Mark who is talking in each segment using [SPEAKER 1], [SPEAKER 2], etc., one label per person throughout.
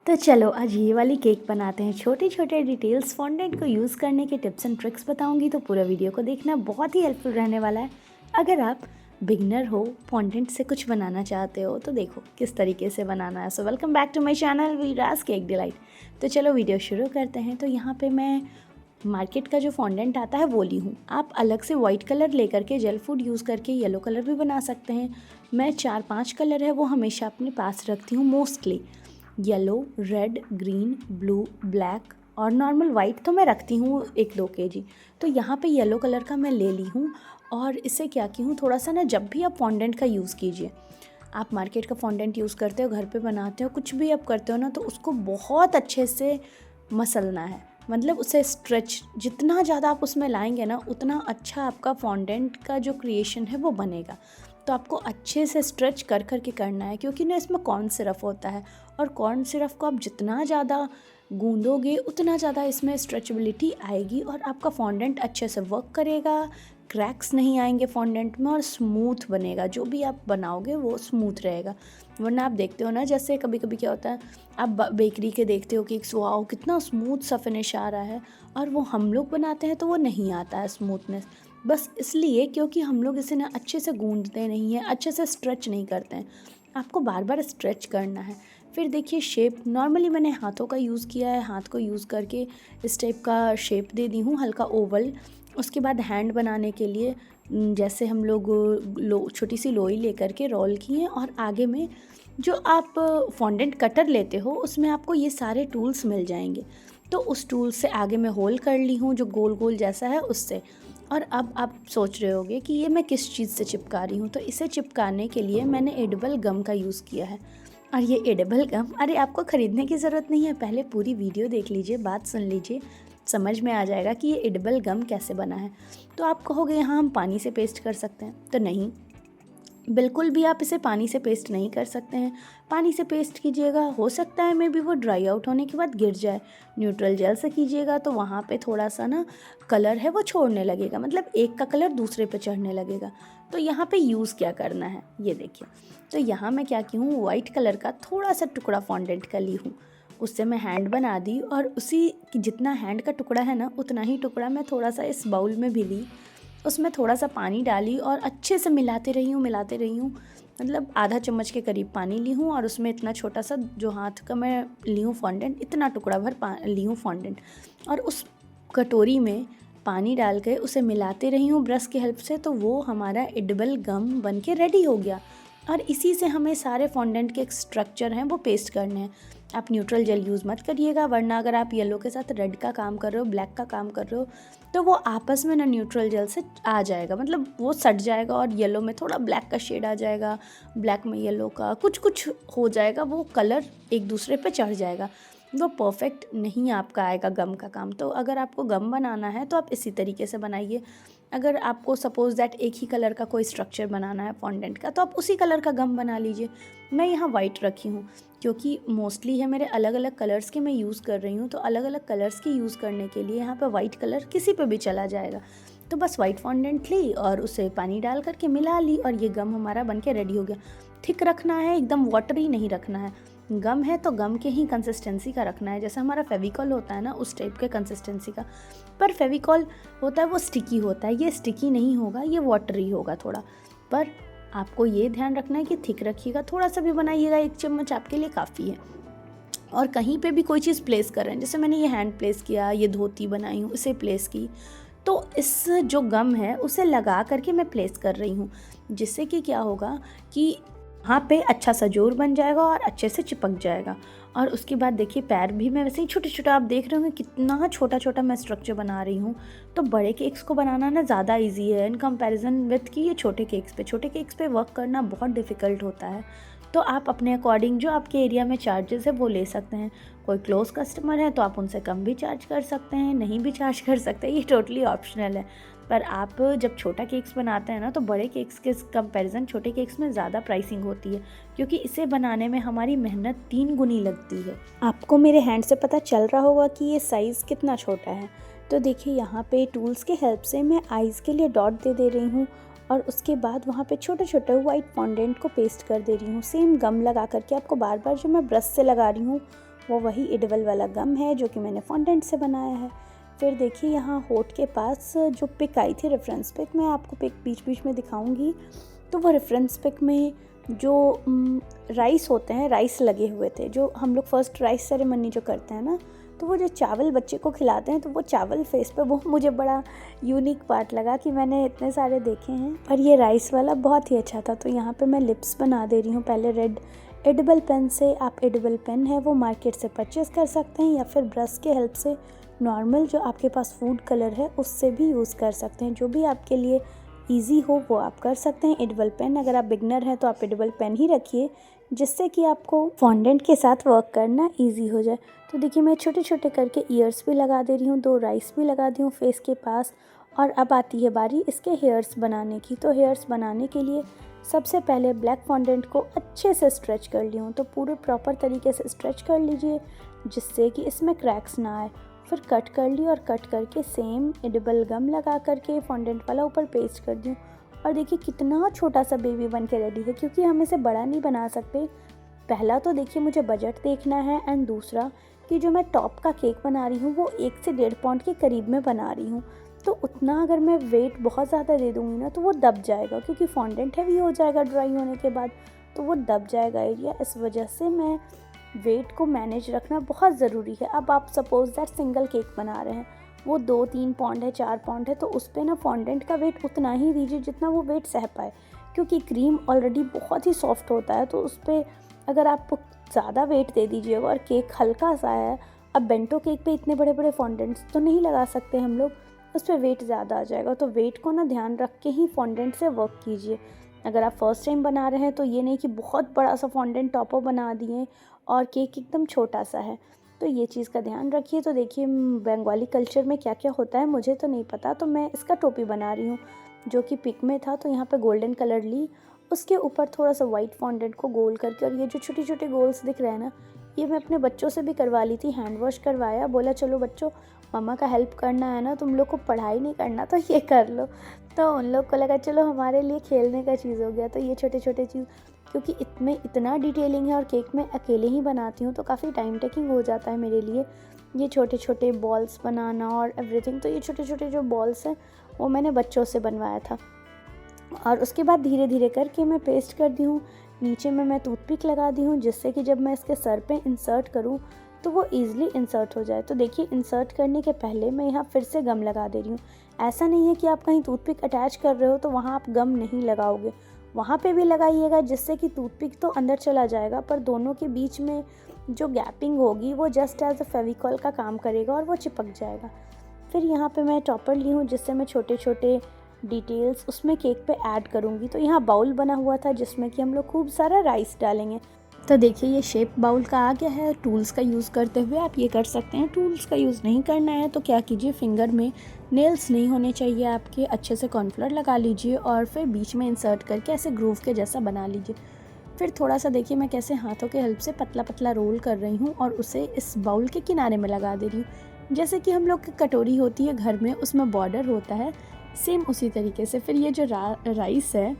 [SPEAKER 1] तो चलो आज ये वाली केक बनाते हैं। छोटे छोटे डिटेल्स फॉन्डेंट को यूज़ करने के टिप्स एंड ट्रिक्स बताऊंगी, तो पूरा वीडियो को देखना, बहुत ही हेल्पफुल रहने वाला है। अगर आप बिगनर हो, फॉन्डेंट से कुछ बनाना चाहते हो, तो देखो किस तरीके से बनाना है। So welcome back to my channel Viraj cake delight. तो चलो वीडियो शुरू करते हैं। तो यहाँ पे मैं मार्केट का जो फॉन्डेंट आता है वो ली हूँ। आप अलग से वाइट कलर लेकर के जेल फूड यूज़ करके येलो कलर भी बना सकते हैं। मैं 4-5 कलर है वो हमेशा अपने पास रखती हूँ। Mostly yellow, red, green, blue, black और नॉर्मल वाइट तो मैं रखती हूँ 1-2 केजी। तो यहाँ पे येलो कलर का मैं ले ली हूँ। और इससे क्या की हूँ, थोड़ा सा ना, जब भी आप फॉन्डेंट का यूज़ कीजिए, आप मार्केट का फॉन्डेंट यूज़ करते हो, घर पे बनाते हो, कुछ भी आप करते हो ना, तो उसको बहुत अच्छे से मसलना है। मतलब उसे स्ट्रेच जितना ज़्यादा आप उसमें लाएंगे ना, उतना अच्छा आपका फॉन्डेंट का जो क्रिएशन है वो बनेगा। तो आपको अच्छे से स्ट्रेच कर कर के करना है, क्योंकि ना इसमें कॉर्न सिरप होता है, और कॉर्न सिरप को आप जितना ज़्यादा गूंदोगे उतना ज़्यादा इसमें स्ट्रेचबिलिटी आएगी और आपका फॉन्डेंट अच्छे से वर्क करेगा। क्रैक्स नहीं आएंगे फॉन्डेंट में और स्मूथ बनेगा। जो भी आप बनाओगे वो स्मूथ रहेगा। वरना आप देखते हो ना, जैसे कभी कभी क्या होता है, आप बेकरी के देखते हो कि वाओ कितना स्मूथ सा फिनिश आ रहा है, और वो हम लोग बनाते हैं तो वो नहीं आता है स्मूथनेस। बस इसलिए क्योंकि हम लोग इसे ना अच्छे से गूंदते नहीं हैं, अच्छे से स्ट्रेच नहीं करते हैं। आपको बार बार स्ट्रेच करना है। फिर देखिए शेप, नॉर्मली मैंने हाथों का यूज़ किया है। हाथ को यूज़ करके इस टाइप का शेप दे दी हूँ, हल्का ओवल। उसके बाद हैंड बनाने के लिए जैसे हम लोग छोटी सी लोई लेकर के रोल किए, और आगे में जो आप फॉन्डेंट कटर लेते हो उसमें आपको ये सारे टूल्स मिल जाएंगे। तो उस टूल से आगे मैं होल कर ली हूँ, जो गोल गोल जैसा है उससे। और अब आप सोच रहे होगे कि ये मैं किस चीज़ से चिपका रही हूँ, तो इसे चिपकाने के लिए मैंने एडिबल गम का यूज़ किया है। और ये एडिबल गम, अरे आपको ख़रीदने की ज़रूरत नहीं है, पहले पूरी वीडियो देख लीजिए, बात सुन लीजिए, समझ में आ जाएगा कि ये एडिबल गम कैसे बना है। तो आप कहोगे यहाँ हम पानी से पेस्ट कर सकते हैं, तो नहीं, बिल्कुल भी आप इसे पानी से पेस्ट नहीं कर सकते हैं। पानी से पेस्ट कीजिएगा, हो सकता है मे बी वो ड्राई आउट होने के बाद गिर जाए। न्यूट्रल जेल से कीजिएगा तो वहाँ पे थोड़ा सा ना कलर है वो छोड़ने लगेगा, मतलब एक का कलर दूसरे पे चढ़ने लगेगा। तो यहाँ पे यूज़ क्या करना है ये देखिए। तो यहाँ मैं क्या की हूँ, वाइट कलर का थोड़ा सा टुकड़ा फॉन्डेंट का ली हूँ। उससे मैं हैंड बना दी, और उसी की जितना हैंड का टुकड़ा है ना, उतना ही टुकड़ा मैं थोड़ा सा इस बाउल में भी ली। उसमें थोड़ा सा पानी डाली और अच्छे से मिलाते रही हूँ। मतलब आधा चम्मच के करीब पानी ली हूँ, और उसमें इतना छोटा सा जो हाथ का मैं ली हूँ फॉन्डेंट, इतना टुकड़ा भर ली हूँ फॉन्डेंट, और उस कटोरी में पानी डाल के उसे मिलाते रही हूँ ब्रश की हेल्प से। तो वो हमारा एडिबल गम बन के रेडी हो गया। और इसी से हमें सारे फॉन्डेंट के स्ट्रक्चर हैं वो पेस्ट करने हैं। आप न्यूट्रल जेल यूज़ मत करिएगा, वरना अगर आप येलो के साथ रेड का काम कर रहे हो, ब्लैक का काम कर रहे हो, तो वो आपस में ना न्यूट्रल जेल से आ जाएगा, मतलब वो सट जाएगा, और येलो में थोड़ा ब्लैक का शेड आ जाएगा, ब्लैक में येलो का कुछ कुछ हो जाएगा, वो कलर एक दूसरे पे चढ़ जाएगा, वो परफेक्ट नहीं आपका आएगा गम का काम। तो अगर आपको गम बनाना है तो आप इसी तरीके से बनाइए। अगर आपको सपोज़ दैट एक ही कलर का कोई स्ट्रक्चर बनाना है फॉन्डेंट का, तो आप उसी कलर का गम बना लीजिए। मैं यहाँ वाइट रखी हूँ क्योंकि मोस्टली है मेरे अलग अलग कलर्स के मैं यूज़ कर रही हूँ, तो अलग अलग कलर्स की यूज़ करने के लिए यहाँ पे वाइट कलर किसी पे भी चला जाएगा। तो बस वाइट फॉन्डेंट ली और उसे पानी डाल करके मिला ली, और ये गम हमारा बन के रेडी हो गया। थिक रखना है, एकदम वाटरी नहीं रखना है। गम है तो गम के ही कंसिस्टेंसी का रखना है, जैसे हमारा फेविकॉल होता है ना, उस टाइप के कंसिस्टेंसी का। पर फेविकॉल होता है वो स्टिकी होता है, ये स्टिकी नहीं होगा, ये वाटरी होगा थोड़ा। पर आपको ये ध्यान रखना है कि थिक रखिएगा, थोड़ा सा भी बनाइएगा, 1 चम्मच आपके लिए काफ़ी है। और कहीं पे भी कोई चीज़ प्लेस कर रहे हैं, जैसे मैंने ये हैंड प्लेस किया, ये धोती बनाई हूँ, इसे प्लेस की, तो इस जो गम है उसे लगा करके मैं प्लेस कर रही हूँ, जिससे कि क्या होगा कि वहाँ पे अच्छा सा जोर बन जाएगा और अच्छे से चिपक जाएगा। और उसके बाद देखिए पैर भी मैं वैसे ही छोटे छोटे, आप देख रहे होंगे कितना छोटा छोटा मैं स्ट्रक्चर बना रही हूँ। तो बड़े केक्स को बनाना ना ज़्यादा इजी है इन कंपैरिजन विथ कि ये छोटे केक्स पे वर्क करना बहुत डिफ़िकल्ट होता है। तो आप अपने अकॉर्डिंग जो आपके एरिया में चार्जेस है वो ले सकते हैं। कोई क्लोज कस्टमर है तो आप उनसे कम भी चार्ज कर सकते हैं, नहीं भी चार्ज कर सकते हैं, ये टोटली ऑप्शनल है। पर आप जब छोटा केक्स बनाते हैं ना, तो बड़े केक्स के कंपैरिजन छोटे केक्स में ज़्यादा प्राइसिंग होती है, क्योंकि इसे बनाने में हमारी मेहनत 3 गुनी लगती है। आपको मेरे हैंड से पता चल रहा होगा कि ये साइज़ कितना छोटा है। तो देखिए यहाँ पे टूल्स के हेल्प से मैं आइज़ के लिए डॉट दे रही हूँ, और उसके बाद वहाँ पे छोटे छोटे वाइट फॉन्डेंट को पेस्ट कर दे रही हूँ। सेम गम लगा करके आपको बार बार जो मैं ब्रश से लगा रही हूँ वो वही एडिबल वाला गम है जो कि मैंने फॉन्डेंट से बनाया है। फिर देखिए यहाँ होठ के पास जो पिक आई थी, रेफरेंस पिक, मैं आपको पिक बीच बीच में दिखाऊंगी। तो वो रेफरेंस पिक में जो राइस होते हैं, राइस लगे हुए थे, जो हम लोग फर्स्ट राइस सेरेमनी जो करते हैं ना, तो वो जो चावल बच्चे को खिलाते हैं, तो वो चावल फेस पे, वो मुझे बड़ा यूनिक पार्ट लगा कि मैंने इतने सारे देखे हैं और ये राइस वाला बहुत ही अच्छा था। तो यहाँ पे मैं लिप्स बना दे रही हूँ पहले रेड एडिबल पेन से। आप एडिबल पेन है वो मार्केट से परचेज़ कर सकते हैं या फिर ब्रश के हेल्प से नॉर्मल जो आपके पास फूड कलर है उससे भी यूज़ कर सकते हैं। जो भी आपके लिए ईजी हो वो आप कर सकते हैं। एडिबल पेन, अगर आप बिगनर हैं तो आप एडिबल पेन ही रखिए जिससे कि आपको फॉन्डेंट के साथ वर्क करना ईजी हो जाए। तो देखिए मैं छोटे छोटे करके ईयर्स भी लगा दे रही हूँ, 2 राइस भी लगा दी हूँ फेस के पास। और अब आती है बारी इसके हेयर्स बनाने की। तो हेयर्स बनाने के लिए सबसे पहले ब्लैक फॉन्डेंट को अच्छे से स्ट्रेच कर ली हूँ। तो पूरे प्रॉपर तरीके से स्ट्रेच कर लीजिए जिससे कि इसमें क्रैक्स ना आए। फिर कट कर ली और कट करके सेम एडिबल गम लगा करके फॉन्डेंट वाला ऊपर पेस्ट कर दी। और देखिए कितना छोटा सा बेबी बन के रेडी है, क्योंकि हम इसे बड़ा नहीं बना सकते। पहला तो देखिए मुझे बजट देखना है, एंड दूसरा कि जो मैं टॉप का केक बना रही हूँ वो 1 से 1.5 पाउंड के करीब में बना रही हूँ। तो उतना अगर मैं वेट बहुत ज़्यादा दे दूँगी ना तो वो दब जाएगा, क्योंकि फॉन्डेंट हैवी हो जाएगा ड्राई होने के बाद, तो वो दब जाएगा एरिया। इस वजह से मैं वेट को मैनेज रखना बहुत ज़रूरी है। अब आप सपोज़ दैट सिंगल केक बना रहे हैं, वो 2-3 पाउंड है, 4 पाउंड है, तो उस पर ना फॉन्डेंट का वेट उतना ही दीजिए जितना वो वेट सह पाए, क्योंकि क्रीम ऑलरेडी बहुत ही सॉफ्ट होता है। तो उस पर अगर आप ज़्यादा वेट दे दीजिएगा और केक हल्का सा है, अब बेंटो केक पे इतने बड़े बड़े फॉन्डेंट्स तो नहीं लगा सकते हम लोग, उस पर वेट ज़्यादा आ जाएगा। तो वेट को ना ध्यान रख के ही फॉन्डेंट से वर्क कीजिए। अगर आप फर्स्ट टाइम बना रहे हैं तो ये नहीं कि बहुत बड़ा सा फॉन्डेंट टॉपर बना दिए और केक एकदम छोटा सा है, तो ये चीज़ का ध्यान रखिए। तो देखिए बंगाली कल्चर में क्या क्या होता है मुझे तो नहीं पता, तो मैं इसका टोपी बना रही हूँ जो कि पिक में था। तो यहाँ पे गोल्डन कलर ली, उसके ऊपर थोड़ा सा वाइट फॉन्डेंट को गोल करके, और ये जो छोटे छोटे गोल्स दिख रहे हैं ना, ये मैं अपने बच्चों से भी करवा ली थी, हैंड वॉश करवाया, बोला चलो बच्चों मम्मा का हेल्प करना है ना, तुम लोग को पढ़ाई नहीं करना तो ये कर लो। तो उन लोग को लगा चलो हमारे लिए खेलने का चीज़ हो गया। तो ये छोटे छोटे चीज़, क्योंकि इसमें इतना डिटेलिंग है और केक मैं अकेले ही बनाती हूँ तो काफ़ी टाइम टेकिंग हो जाता है मेरे लिए ये छोटे छोटे बॉल्स बनाना और एवरीथिंग। तो ये छोटे छोटे जो बॉल्स हैं वो मैंने बच्चों से बनवाया था। और उसके बाद धीरे धीरे करके मैं पेस्ट कर दी हूँ। नीचे में मैं टूथपिक लगा दी हूँ जिससे कि जब मैं इसके सर पे इंसर्ट करूँ तो वो ईज़िली इंसर्ट हो जाए। तो देखिए इंसर्ट करने के पहले मैं यहाँ फिर से गम लगा दे रही हूँ। ऐसा नहीं है कि आप कहीं टूथपिक अटैच कर रहे हो तो वहाँ आप गम नहीं लगाओगे, वहाँ पे भी लगाइएगा जिससे कि टूथपिक तो अंदर चला जाएगा, पर दोनों के बीच में जो गैपिंग होगी वो जस्ट एज अ फेविकॉल का काम करेगा और वो चिपक जाएगा। फिर यहाँ पे मैं टॉपर ली हूँ जिससे मैं छोटे छोटे डिटेल्स उसमें केक पे ऐड करूँगी। तो यहाँ बाउल बना हुआ था जिसमें कि हम लोग खूब सारा राइस डालेंगे। तो देखिए ये शेप बाउल का आ गया है। टूल्स का यूज़ करते हुए आप ये कर सकते हैं। टूल्स का यूज़ नहीं करना है तो क्या कीजिए, फिंगर में नेल्स नहीं होने चाहिए आपके, अच्छे से कॉर्नफ्लोर लगा लीजिए और फिर बीच में इंसर्ट करके ऐसे ग्रूव के जैसा बना लीजिए। फिर थोड़ा सा देखिए मैं कैसे हाथों के हेल्प से पतला पतला रोल कर रही हूँ और उसे इस बाउल के किनारे में लगा दे रही हूँ। जैसे कि हम लोग की कटोरी होती है घर में, उसमें बॉर्डर होता है, सेम उसी तरीके से। फिर ये जो राइस है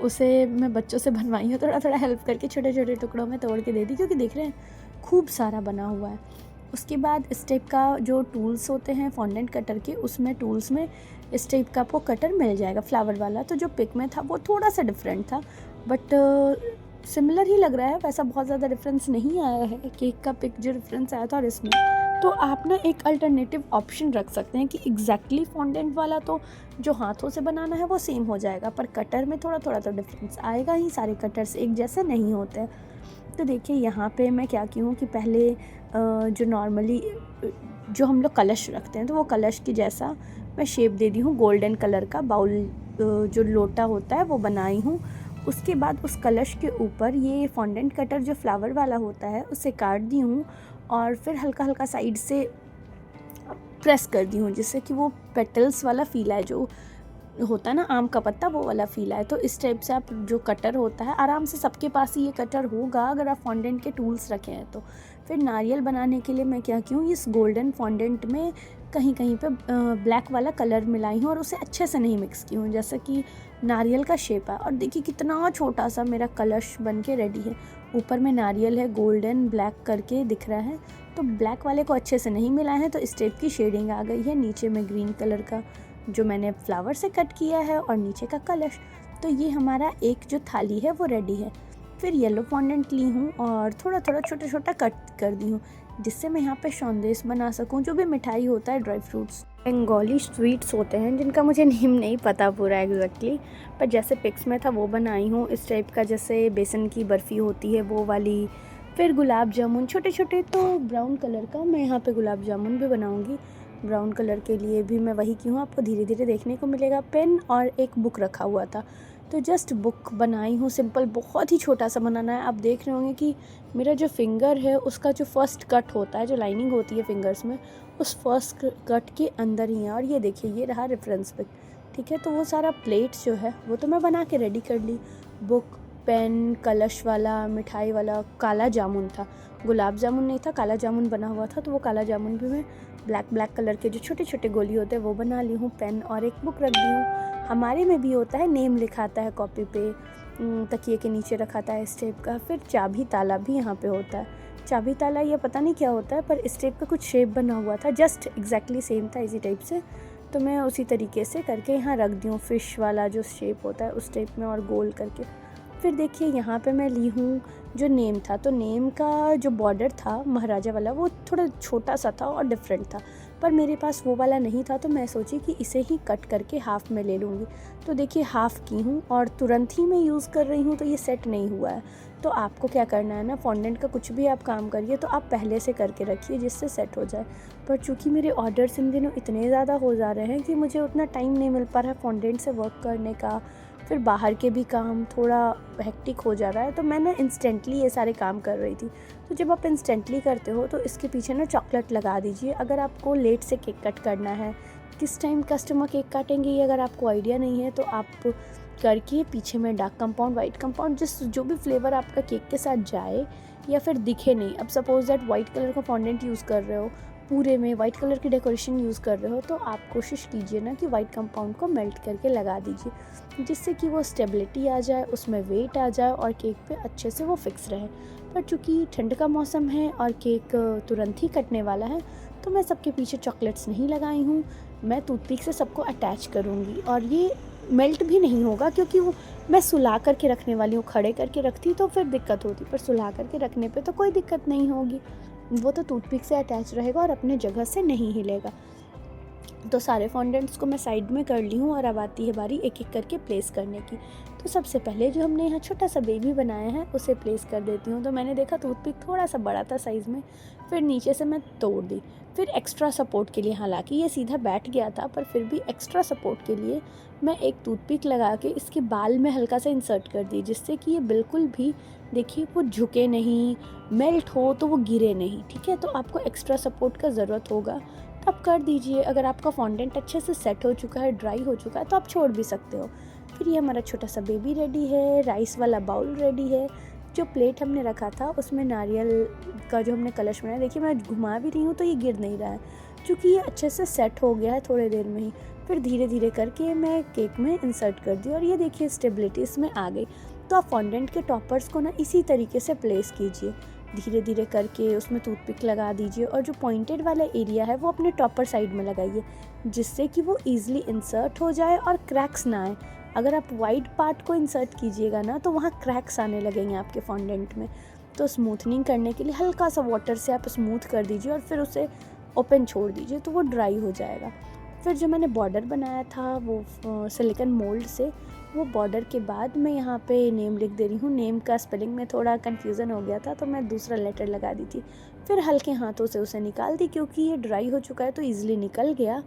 [SPEAKER 1] उसे मैं बच्चों से बनवाई हूँ, थोड़ा थोड़ा हेल्प करके छोटे छोटे टुकड़ों में तोड़ के दे दी, क्योंकि देख रहे हैं खूब सारा बना हुआ है। उसके बाद इस टाइप का जो टूल्स होते हैं फॉन्डेंट कटर के, उसमें टूल्स में इस टाइप का आपको कटर मिल जाएगा फ्लावर वाला। तो जो पिक में था वो थोड़ा सा डिफरेंट था, बट सिमिलर ही लग रहा है, वैसा बहुत ज़्यादा डिफरेंस नहीं आया है। केक का पिक जो डिफरेंस आया था और इसमें, तो आप ना एक अल्टरनेटिव ऑप्शन रख सकते हैं कि एग्जैक्टली फॉन्डेंट वाला तो जो हाथों से बनाना है वो सेम हो जाएगा, पर कटर में थोड़ा थोड़ा तो डिफरेंस आएगा ही, सारे कटर्स एक जैसे नहीं होते। तो देखिए यहाँ पे मैं क्या की हूँ कि पहले जो नॉर्मली जो हम लोग कलश रखते हैं तो वो कलश की जैसा मैं शेप दे दी हूँ। गोल्डन कलर का बाउल जो लोटा होता है वो बनाई हूँ। उसके बाद उस कलश के ऊपर ये फॉन्डेंट कटर जो फ्लावर वाला होता है उसे काट दी हूँ और फिर हल्का हल्का साइड से प्रेस कर दी हूँ, जिससे कि वो पेटल्स वाला फील आए, जो होता है ना आम का पत्ता, वो वाला फील आए। तो इस टाइप से आप जो कटर होता है, आराम से सबके पास ही ये कटर होगा अगर आप फॉन्डेंट के टूल्स रखे हैं तो। फिर नारियल बनाने के लिए मैं क्या की हूँ, इस गोल्डन फॉन्डेंट में कहीं कहीं पे ब्लैक वाला कलर मिलाई हूँ और उसे अच्छे से नहीं मिक्स की हूँ। जैसे कि नारियल का शेप है। और देखिए कितना छोटा सा मेरा कलश बन के रेडी है। ऊपर में नारियल है, गोल्डन ब्लैक करके दिख रहा है, तो ब्लैक वाले को अच्छे से नहीं मिला है तो इस टाइप की शेडिंग आ गई है। नीचे में ग्रीन कलर का जो मैंने फ्लावर से कट किया है और नीचे का कलश। तो ये हमारा एक जो थाली है वो रेडी है। फिर येलो फॉन्डेंट ली हूँ और थोड़ा थोड़ा छोटा छोटा कट कर दी हूँ, जिससे मैं यहाँ पे संदेश बना सकूँ। जो भी मिठाई होता है, ड्राई फ्रूट्स, बंगाली स्वीट्स होते हैं जिनका मुझे नेम नहीं पता पूरा एग्जैक्टली, पर जैसे पिक्स में था वो बनाई हूँ इस टाइप का। जैसे बेसन की बर्फ़ी होती है वो वाली। फिर गुलाब जामुन छोटे छोटे, तो ब्राउन कलर का मैं यहाँ पे गुलाब जामुन भी बनाऊँगी। ब्राउन कलर के लिए भी मैं वही की हूँ, आपको धीरे धीरे देखने को मिलेगा। पेन और एक बुक रखा हुआ था, तो जस्ट बुक बनाई हूँ सिंपल, बहुत ही छोटा सा बनाना है। आप देख रहे होंगे कि मेरा जो फिंगर है उसका जो फर्स्ट कट होता है, जो लाइनिंग होती है फिंगर्स में, उस फर्स्ट कट के अंदर ही है। और ये देखिए, ये रहा रेफरेंस पिक, ठीक है। तो वो सारा प्लेट्स जो है वो तो मैं बना के रेडी कर ली। बुक, पेन, कलश वाला, मिठाई वाला, काला जामुन था, गुलाब जामुन नहीं था, काला जामुन बना हुआ था। तो वो काला जामुन भी मैं ब्लैक कलर के जो छोटे छोटे गोली होते हैं वो बना ली हूँ। पेन और एक बुक रख दी हूँ। हमारे में भी होता है, नेम लिखाता है कॉपी पे, तकिए के नीचे रखाता है इस टाइप का। फिर चाबी ताला भी यहाँ पे होता है। चाबी ताला ये पता नहीं क्या होता है, पर इस टाइप का कुछ शेप बना हुआ था, जस्ट एग्जैक्टली सेम था इसी टाइप से। तो मैं उसी तरीके से करके यहाँ रख दी हूँ, फ़िश वाला जो शेप होता है उस टाइप में और गोल करके। फिर देखिए यहाँ पे मैं ली हूँ जो नेम था, तो नेम का जो बॉर्डर था महाराजा वाला, वो थोड़ा छोटा सा था और डिफरेंट था, पर मेरे पास वो वाला नहीं था। तो मैं सोची कि इसे ही कट करके हाफ़ में ले लूँगी। तो देखिए हाफ़ की हूँ और तुरंत ही मैं यूज़ कर रही हूँ, तो ये सेट नहीं हुआ है। तो आपको क्या करना है ना, फॉन्डेंट का कुछ भी आप काम करिए तो आप पहले से करके रखिए जिससे सेट हो जाए। पर चूँकि मेरे ऑर्डर्स इन दिनों इतने ज़्यादा हो जा रहे हैं कि मुझे उतना टाइम नहीं मिल पा रहा है फॉन्डेंट से वर्क करने का, फिर बाहर के भी काम थोड़ा हेक्टिक हो जा रहा है, तो मैं ना इंस्टेंटली ये सारे काम कर रही थी। तो जब आप इंस्टेंटली करते हो तो इसके पीछे ना चॉकलेट लगा दीजिए। अगर आपको लेट से केक कट करना है, किस टाइम कस्टमर केक काटेंगे ये अगर आपको आइडिया नहीं है, तो आप करके पीछे में डार्क कंपाउंड, वाइट कंपाउंड, जो भी फ्लेवर आपका केक के साथ जाए या फिर दिखे नहीं। अब सपोज दैट वाइट कलर का फॉन्डेंट यूज़ कर रहे हो, पूरे में वाइट कलर की डेकोरेशन यूज़ कर रहे हो, तो आप कोशिश कीजिए ना कि वाइट कंपाउंड को मेल्ट करके लगा दीजिए, जिससे कि वो स्टेबिलिटी आ जाए, उसमें वेट आ जाए और केक पे अच्छे से वो फिक्स रहे। पर चूँकि ठंड का मौसम है और केक तुरंत ही कटने वाला है, तो मैं सबके पीछे चॉकलेट्स नहीं लगाई हूँ। मैं टूथपिक से सबको अटैच करूँगी और ये मेल्ट भी नहीं होगा, क्योंकि वो मैं सुला करके रखने वाली हूँ। खड़े करके रखती तो फिर दिक्कत होती, पर सुला करके रखने पे तो कोई दिक्कत नहीं होगी, वो तो टूथपिक से अटैच रहेगा और अपने जगह से नहीं हिलेगा। तो सारे फॉन्डेंट्स को मैं साइड में कर ली हूँ और अब आती है बारी एक एक करके प्लेस करने की। तो सबसे पहले जो हमने यहाँ छोटा सा बेबी बनाया है उसे प्लेस कर देती हूँ। तो मैंने देखा टूथपिक थोड़ा सा बड़ा था साइज़ में, फिर नीचे से मैं तोड़ दी। फिर एक्स्ट्रा सपोर्ट के लिए, हालांकि ये सीधा बैठ गया था, पर फिर भी एक्स्ट्रा सपोर्ट के लिए मैं एक टूथपिक लगा के इसके बाल में हल्का सा इंसर्ट कर दी, जिससे कि ये बिल्कुल भी देखिए वो झुके नहीं, मेल्ट हो तो वो गिरे नहीं, ठीक है। तो आपको एक्स्ट्रा सपोर्ट का ज़रूरत होगा तो आप कर दीजिए। अगर आपका फॉन्डेंट अच्छे से सेट हो चुका है, ड्राई हो चुका है, तो आप छोड़ भी सकते हो। फिर ये हमारा छोटा सा बेबी रेडी है, राइस वाला बाउल रेडी है। जो प्लेट हमने रखा था उसमें नारियल का जो हमने कलश बनाया, देखिए मैं घुमा भी रही हूँ तो ये गिर नहीं रहा है, क्योंकि ये अच्छे से सेट हो गया है थोड़ी देर में ही। फिर धीरे धीरे करके मैं केक में इंसर्ट कर दी और ये देखिए स्टेबिलिटी इसमें आ गई। तो आप फॉन्डेंट के टॉपर्स को ना इसी तरीके से प्लेस कीजिए, धीरे धीरे करके उसमें टूथपिक लगा दीजिए और जो पॉइंटेड वाला एरिया है वो अपने टॉपर साइड में लगाइए, जिससे कि वो ईज़िली इंसर्ट हो जाए और क्रैक्स ना आए। अगर आप वाइड पार्ट को इंसर्ट कीजिएगा ना तो वहाँ क्रैक्स आने लगेंगे आपके फॉन्डेंट में। तो स्मूथनिंग करने के लिए हल्का सा वाटर से आप स्मूथ कर दीजिए और फिर उसे ओपन छोड़ दीजिए, तो वो ड्राई हो जाएगा। फिर जो मैंने बॉर्डर बनाया था वो सिलिकॉन मोल्ड से, वो बॉर्डर के बाद मैं यहाँ पे नेम लिख दे रही हूँ। नेम का स्पेलिंग में थोड़ा कन्फ्यूज़न हो गया था तो मैं दूसरा लेटर लगा दी थी। फिर हल्के हाथों से उसे निकाल दी, क्योंकि ये ड्राई हो चुका है तो ईज़िली निकल गया।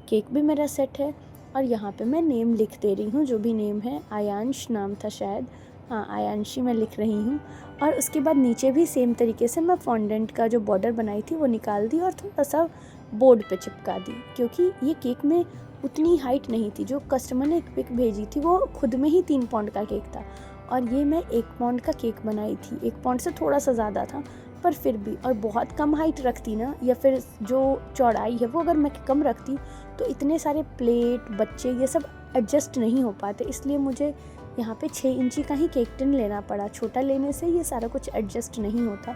[SPEAKER 1] केक भी मेरा सेट है और यहाँ पे मैं नेम लिख दे रही हूँ, जो भी नेम है। आयांश नाम था शायद, हाँ आयांशी मैं लिख रही हूँ। और उसके बाद नीचे भी सेम तरीके से मैं फॉन्डेंट का जो बॉर्डर बनाई थी वो निकाल दी और थोड़ा सा बोर्ड पे चिपका दी, क्योंकि ये केक में उतनी हाइट नहीं थी। जो कस्टमर ने एक पिक भेजी थी वो खुद में ही 3 पाउंड का केक था और ये मैं 1 पाउंड का केक बनाई थी। 1 पाउंड से थोड़ा सा ज़्यादा था, पर फिर भी, और बहुत कम हाइट रखती ना, या फिर जो चौड़ाई है वो अगर मैं कम रखती तो इतने सारे प्लेट, बच्चे, ये सब एडजस्ट नहीं हो पाते, इसलिए मुझे यहाँ पे 6 इंची का ही केक टिन लेना पड़ा। छोटा लेने से ये सारा कुछ एडजस्ट नहीं होता।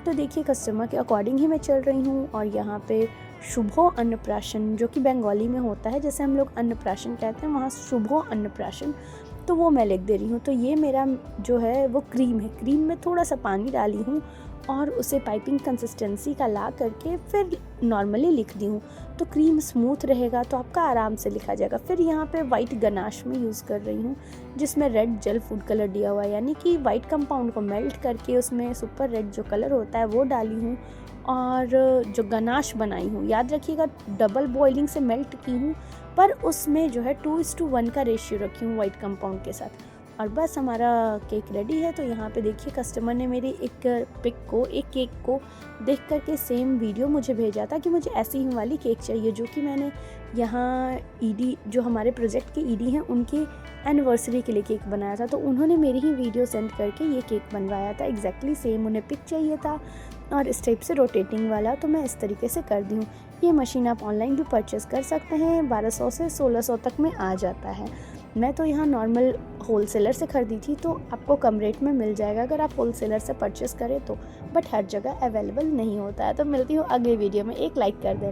[SPEAKER 1] तो देखिए कस्टमर के अकॉर्डिंग ही मैं चल रही हूँ। और यहाँ पे शुभो अन्नप्राशन जो कि बंगाली में होता है, जैसे हम लोग अन्नप्राशन कहते हैं, वहाँ शुभो अन्नप्राशन, तो वो मैं लिख दे रही हूँ। तो ये मेरा जो है वो क्रीम है, क्रीम में थोड़ा सा पानी डाली हूँ और उसे पाइपिंग कंसिस्टेंसी का ला करके फिर नॉर्मली लिख दी हूँ। तो क्रीम स्मूथ रहेगा तो आपका आराम से लिखा जाएगा। फिर यहाँ पे वाइट गनाश में यूज़ कर रही हूँ, जिसमें रेड जेल फूड कलर दिया हुआ है, यानी कि वाइट कंपाउंड को मेल्ट करके उसमें सुपर रेड जो कलर होता है वो डाली हूँ। और जो गनाश बनाई हूँ, याद रखिएगा डबल बॉइलिंग से मेल्ट की हूँ, पर उसमें जो है 2:1 का रेशियो रखी हूँ वाइट कंपाउंड के साथ। और बस हमारा केक रेडी है। तो यहाँ पे देखिए कस्टमर ने मेरी एक केक को देख करके सेम वीडियो मुझे भेजा था कि मुझे ऐसी ही वाली केक चाहिए, जो कि मैंने यहाँ ईडी जो हमारे प्रोजेक्ट के ईडी हैं उनकी एनिवर्सरी के लिए केक बनाया था। तो उन्होंने मेरी ही वीडियो सेंड करके ये केक बनवाया था, एग्जैक्टली सेम उन्हें पिक चाहिए था और इस टाइप से रोटेटिंग वाला। तो मैं इस तरीके से कर दी हूँ। ये मशीन आप ऑनलाइन भी परचेस कर सकते हैं, 1200 से 1600 तक में आ जाता है। मैं तो यहाँ नॉर्मल होलसेलर से ख़रीदी थी, तो आपको कम रेट में मिल जाएगा अगर आप होलसेलर से परचेस करें तो, बट हर जगह अवेलेबल नहीं होता है। तो मिलती हूँ अगली वीडियो में, एक लाइक कर देना।